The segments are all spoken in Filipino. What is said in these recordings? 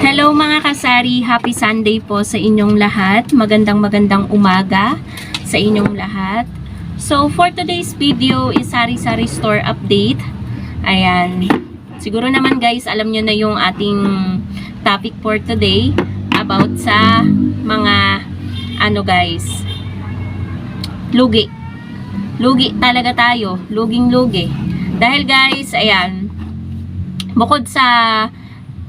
Hello mga kasari, happy Sunday po sa inyong lahat. Magandang umaga sa inyong lahat. So for today's video is sari-sari store update. Ayan. Siguro naman guys, alam nyo na yung ating topic for today about sa mga guys, lugi. Lugi talaga tayo. Luging-lugi. Dahil guys, ayan, bukod sa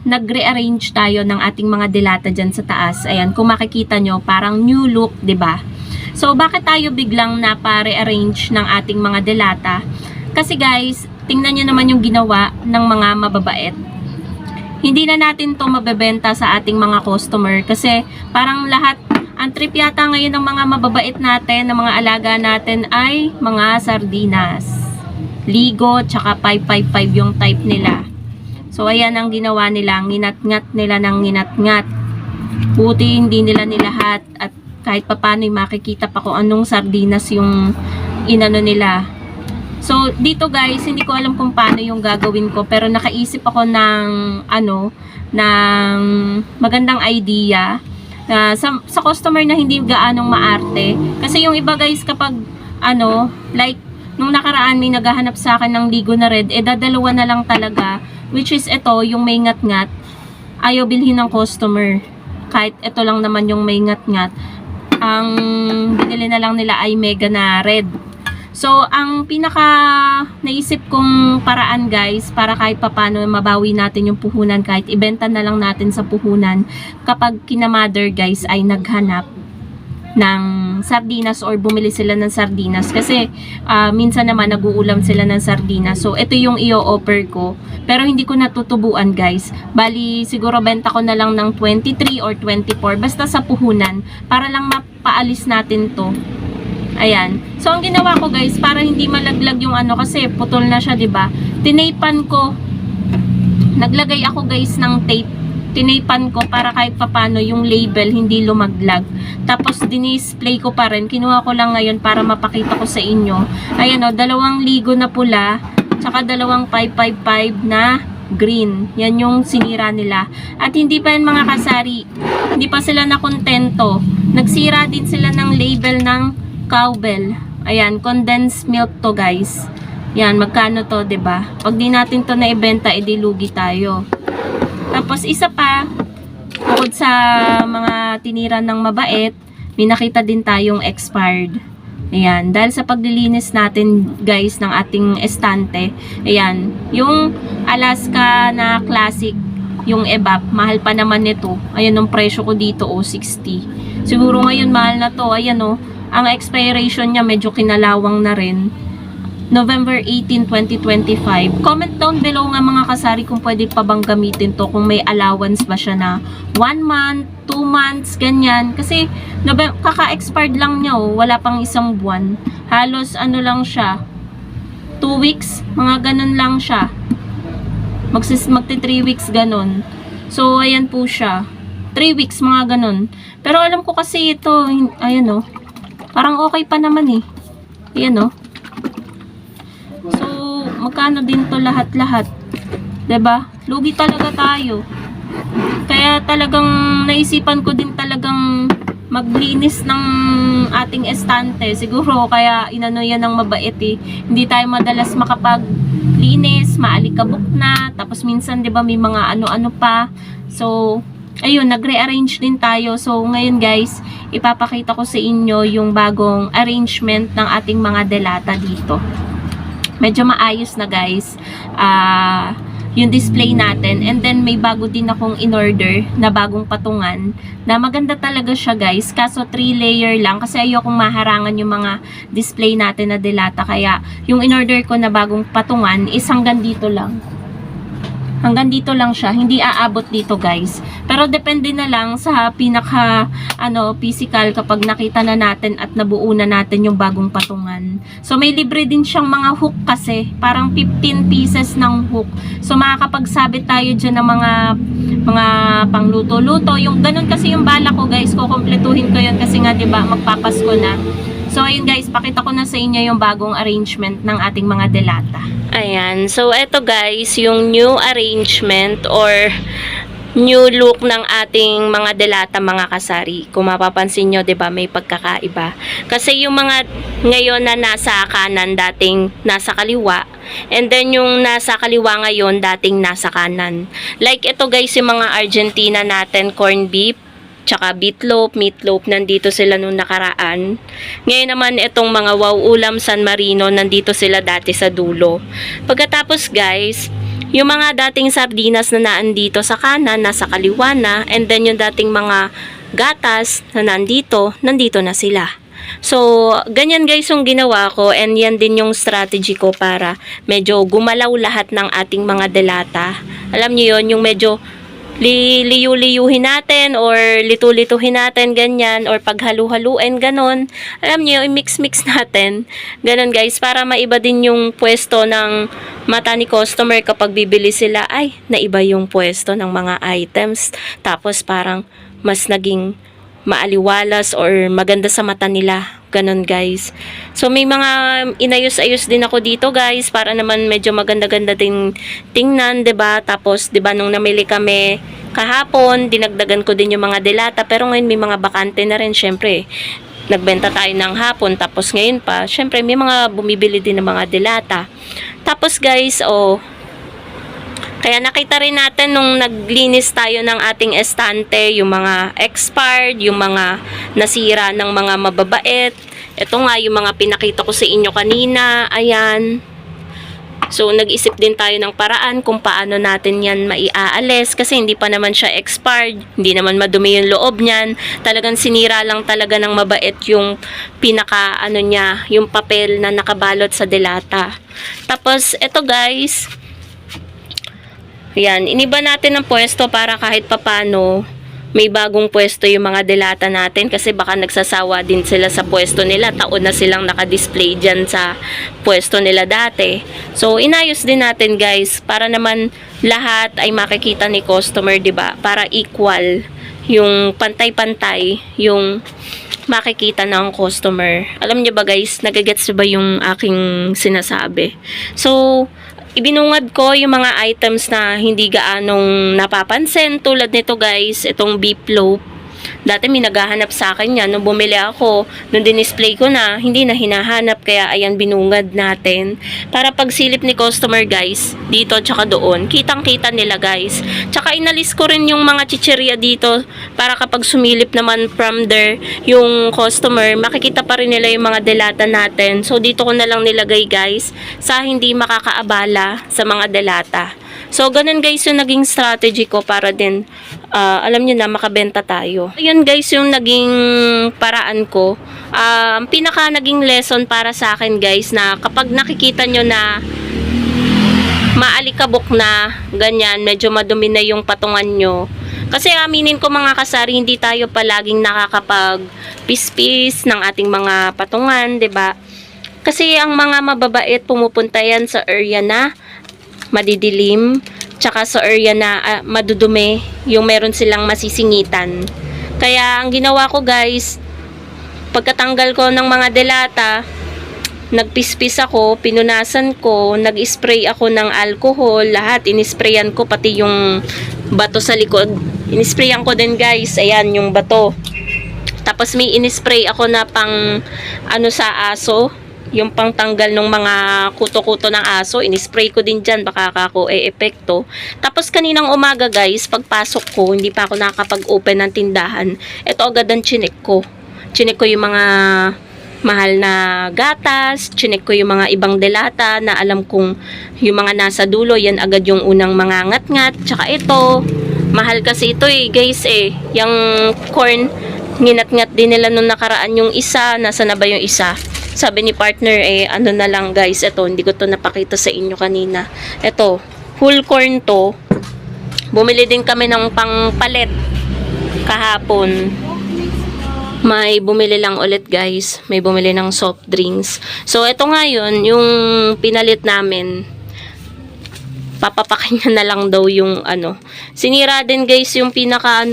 nagre-arrange tayo ng ating mga delata dyan sa taas. Ayan, kung makikita nyo, parang new look, 'di ba? So, bakit tayo biglang napa-rearrange ng ating mga delata? Kasi guys, tingnan nyo naman yung ginawa ng mga mababait. Hindi na natin to mabebenta sa ating mga customer kasi parang lahat, ang trip yata ngayon ng mga mababait natin, ng mga alaga natin ay mga sardinas. Ligo, tsaka 555 yung type nila. So, ayan ang ginawa nila. Nginat-ngat nila ng nginat-ngat. Buti hindi nila nilahat. At kahit papano makikita pa kung anong sardinas yung inano nila. So, dito guys, hindi ko alam kung paano yung gagawin ko. Pero nakaisip ako ng, ng magandang idea. Sa customer na hindi gaanong maarte. Kasi yung iba guys, kapag, like, nung nakaraan may naghahanap sa akin ng ligo na red, dadalawa na lang talaga. Which is ito, yung may ngat-ngat, ayaw bilhin ng customer. Kahit ito lang naman yung may ngat-ngat, ang binili na lang nila ay mega na red. So, ang pinaka naisip kong paraan guys, para kahit papano mabawi natin yung puhunan, kahit ibenta na lang natin sa puhunan, kapag kina-mother guys ay naghanap ng sardinas or bumili sila ng sardinas kasi minsan naman nag-uulam sila ng sardinas. So ito yung i-offer ko, pero hindi ko natutubuan guys. Bali siguro benta ko na lang ng 23 or 24 basta sa puhunan para lang mapaalis natin to. Ayan. So ang ginawa ko guys, para hindi malaglag yung kasi putol na siya, 'di ba? Tinaypan ko. Naglagay ako guys ng tape. Tinaypan ko para kahit papano yung label hindi lumaglag. Tapos dinisplay ko pa rin. Kinuha ko lang ngayon para mapakita ko sa inyo. Ayan o, 2 ligo na pula, tsaka 2 555 na green. Yan yung sinira nila. At hindi pa yan mga kasari, hindi pa sila nakontento. Nagsira din sila ng label ng cowbell. Ayan, condensed milk to guys. Yan, magkano to, 'di ba? Pag di natin to na ibenta, edi lugi tayo. Tapos isa pa, bukod sa mga tinira ng mabait, may nakita din tayong expired. Ayan, dahil sa paglilinis natin guys ng ating estante, ayan, yung Alaska na classic, yung evap, mahal pa naman nito. Ayan ang presyo ko dito, 60. Siguro ngayon mahal na to, ayan ang expiration niya medyo kinalawang na rin. November 18, 2025. Comment down below nga mga kasari kung pwede pa bang gamitin to, kung may allowance ba siya na 1 month, 2 months, ganyan. Kasi kaka-expired lang niya wala pang 1 buwan. Halos lang siya, 2 weeks, mga ganun lang siya. Magti 3 weeks ganun. So ayan po siya. 3 weeks mga ganun. Pero alam ko kasi ito, ayan parang okay pa naman Ayan So, magkano din to lahat-lahat? 'Di ba? Lugi talaga tayo. Kaya talagang naisipan ko din talagang maglinis ng ating estante. Siguro kaya inano yan ng mabait Hindi tayo madalas makapaglinis, maalikabok na. Tapos minsan 'di ba may mga ano-ano pa. So, ayun, nagre-arrange din tayo. So, ngayon guys, ipapakita ko sa inyo yung bagong arrangement ng ating mga delata dito. Medyo maayos na guys yung display natin, and then may bago din akong in-order na bagong patungan na maganda talaga siya guys, kaso 3 layer lang kasi ayokong maharangan yung mga display natin na delata, kaya yung in-order ko na bagong patungan is hanggang dito lang siya, hindi aabot dito guys. Pero depende na lang sa pinaka physical kapag nakita na natin at nabuo na natin yung bagong patungan. So may libre din siyang mga hook kasi, parang 15 pieces ng hook. So makakapagsabit tayo dyan ng mga pangluto-luto. Yung ganun kasi yung bala ko guys, kukumpletuhin ko yun kasi nga 'di ba magpapasko na. So, ayun guys, pakita ko na sa inyo yung bagong arrangement ng ating mga delata. Ayan. So, eto guys, yung new arrangement or new look ng ating mga delata mga kasari. Kung mapapansin nyo, 'di ba, may pagkakaiba. Kasi yung mga ngayon na nasa kanan, dating nasa kaliwa. And then yung nasa kaliwa ngayon, dating nasa kanan. Like ito guys, yung mga Argentina natin, corned beef, tsaka meatloaf, nandito sila nung nakaraan. Ngayon naman itong mga wow ulam San Marino, nandito sila dati sa dulo. Pagkatapos guys, yung mga dating sardinas na naandito sa kanan, nasa kaliwa na, and then yung dating mga gatas na nandito na sila. So, ganyan guys yung ginawa ko, and yan din yung strategy ko para medyo gumalaw lahat ng ating mga delata. Alam niyo yon, yung medyo liyu-liyuhin natin or litu-lituhin natin, ganyan, or paghalu-haluin, ganon. Alam niyo, i-mix-mix natin. Ganon guys, para maiba din yung pwesto ng mata ni customer kapag bibili sila. Ay, naiba yung pwesto ng mga items. Tapos parang mas naging maaliwalas or maganda sa mata nila. Ganon guys. So may mga inayos-ayos din ako dito guys para naman medyo maganda-ganda din tingnan, 'di ba? Tapos 'di ba nung namili kami kahapon, dinagdagan ko din yung mga delata, pero ngayon may mga bakante na rin syempre. Nagbenta tayo ng hapon, tapos ngayon pa, syempre may mga bumibili din ng mga delata. Tapos guys, kaya nakita rin natin nung naglinis tayo ng ating estante, yung mga expired, yung mga nasira ng mga mababait. Ito nga yung mga pinakita ko sa inyo kanina. Ayan. So, nag-isip din tayo ng paraan kung paano natin yan maiaalis kasi hindi pa naman siya expired. Hindi naman madumi yung loob niyan. Talagang sinira lang talaga ng mabait yung pinaka niya, yung papel na nakabalot sa delata. Tapos, ito guys, yan, iniba natin ang pwesto para kahit papano may bagong pwesto yung mga delata natin kasi baka nagsasawa din sila sa pwesto nila. Taon na silang nakadisplay dyan sa pwesto nila dati. So, inayos din natin guys para naman lahat ay makikita ni customer, 'di ba? Para equal, yung pantay-pantay, yung makikita ng customer. Alam niyo ba guys, nagagets ba yung aking sinasabi? So, ibinungad ko yung mga items na hindi gaanong napapansin. Tulad nito guys, itong beef loaf. Dati may naghahanap sa akin yan. Nung bumili ako, nung dinisplay ko na, hindi na hinahanap. Kaya ayan, binungad natin. Para pagsilip ni customer guys, dito tsaka doon, kitang-kita nila guys. Tsaka inalis ko rin yung mga chichirya dito para kapag sumilip naman from there yung customer, makikita pa rin nila yung mga delata natin. So dito ko na lang nilagay guys sa hindi makakaabala sa mga delata. So, ganun guys yung naging strategy ko para din, alam nyo na, makabenta tayo. Ayun guys yung naging paraan ko. Pinaka naging lesson para sa akin guys na kapag nakikita nyo na maalikabok na, ganyan, medyo madumi na yung patungan nyo. Kasi aminin ko mga kasari, hindi tayo palaging nakakapag-pispis ng ating mga patungan, 'di ba? Kasi ang mga mababait pumupunta yan sa area na madidilim, tsaka sa area na madudumi, yung meron silang masisingitan. Kaya ang ginawa ko guys, pagkatanggal ko ng mga delata, nagpispis ako, pinunasan ko, nag-spray ako ng alcohol, lahat inisprayan ko, pati yung bato sa likod. Inisprayan ko din guys, ayan yung bato. Tapos may inispray ako na pang sa aso, yung pangtanggal ng mga kuto-kuto ng aso, inispray ko din dyan, baka ako epekto. Tapos kaninang umaga guys, pagpasok ko, hindi pa ako nakakapag-open ng tindahan, ito agad ang chinek ko. Chinek ko yung mga mahal na gatas, chinek ko yung mga ibang delata na alam kong yung mga nasa dulo, yan agad yung unang mga ngat-ngat. Tsaka ito, mahal kasi ito guys yung corn, nginat-ngat din nila nung nakaraan yung isa, nasa na ba yung isa? Sabi ni partner, na lang guys, ito, hindi ko to napakita sa inyo kanina. Ito, whole corn to. Bumili din kami ng pangpalit kahapon. May bumili lang ulit guys. May bumili ng soft drinks. So, ito ngayon, yung pinalit namin. Papapakin niya na lang daw yung Sinira din guys yung pinaka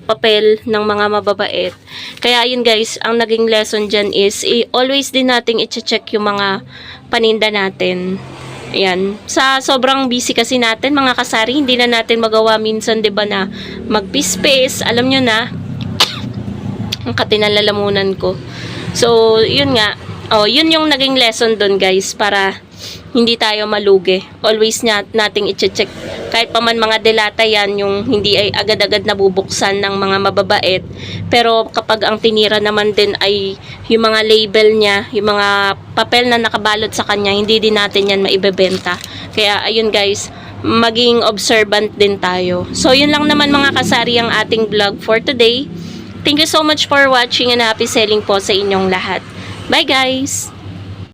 papel ng mga mababait. Kaya yun guys, ang naging lesson dyan is always din nating i-check yung mga paninda natin. Ayan. Sa sobrang busy kasi natin, mga kasari, hindi na natin magawa minsan, 'di ba, na mag-space. Alam nyo na, ang katinalalamunan ko. So, yun nga. Oh, yun yung naging lesson doon, guys, para hindi tayo malugi. Always nating i-check. Kahit pa man mga delata yan, yung hindi ay agad-agad nabubuksan ng mga mababait. Pero kapag ang tinira naman din ay yung mga label niya, yung mga papel na nakabalot sa kanya, hindi din natin yan maibebenta. Kaya ayun guys, maging observant din tayo. So yun lang naman mga kasari ang ating vlog for today. Thank you so much for watching and happy selling po sa inyong lahat. Bye guys!